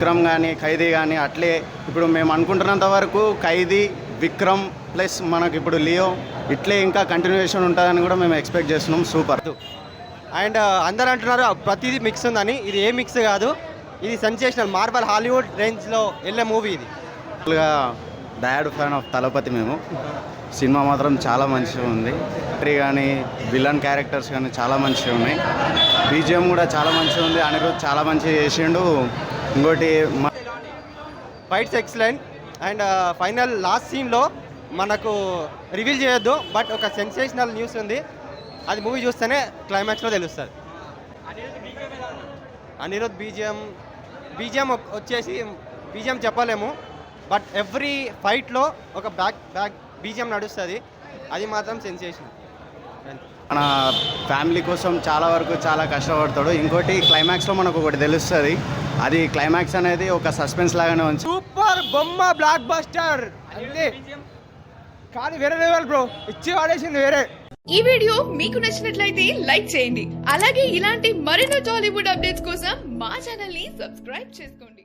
విక్రమ్ కానీ ఖైదీ కానీ అట్లే ఇప్పుడు మేము అనుకుంటున్నంత వరకు ఖైదీ విక్రమ్ ప్లస్ మనకి ఇప్పుడు లియో ఇట్లే ఇంకా కంటిన్యూషన్ ఉంటుందని కూడా మేము ఎక్స్పెక్ట్ చేస్తున్నాం. సూపర్. అండ్ అందరూ అంటున్నారు ప్రతిదీ మిక్స్ ఉందని. ఇది ఏ మిక్స్ కాదు, ఇది సెన్సేషనల్ మార్వల్ హాలీవుడ్ రేంజ్లో వెళ్ళే మూవీ ఇది. డాడ్ ఫ్యాన్ ఆఫ్ తలపతి మేము. సినిమా మాత్రం చాలా మంచిగా ఉంది. కానీ విలన్ క్యారెక్టర్స్ కానీ చాలా మంచిగా ఉన్నాయి. బీజిఎం కూడా చాలా మంచిగా ఉంది. అనిరుద్ చాలా మంచిగా చేసిండు. ఇంకోటి fights excellent. And final last సీన్లో మనకు రివీల్ చేయొద్దు, బట్ ఒక సెన్సేషనల్ న్యూస్ ఉంది. అది మూవీ చూస్తేనే క్లైమాక్స్లో తెలుస్తుంది. అనిరుద్ బీజిఎం వచ్చేసి బీజిఎం చెప్పలేము, బట్ ఎవ్రీ ఫైట్లో ఒక బ్యాక్ బీజిఎం నడుస్తుంది. అది మాత్రం సెన్సేషన్. మన ఫ్యామిలీ కోసం చాలా వరకు చాలా కష్టపడతాడు. ఇంకోటి క్లైమాక్స్లో మనకు ఒకటి తెలుస్తుంది. అది క్లైమాక్స్ అనేది ఒక సస్పెన్స్ లాగానే ఉంది. సూపర్ బొమ్మ, బ్లాక్ బస్టర్ అంతే. కానీ వేరే లెవెల్ బ్రో, ఇచ్చి వాడేసింది వేరే. ఈ వీడియో మీకు నచ్చినట్లయితే లైక్ చేయండి. అలాగే ఇలాంటి మరెన్నో టాలీవుడ్ అప్డేట్స్ కోసం మా ఛానల్ ని సబ్స్క్రైబ్ చేసుకోండి.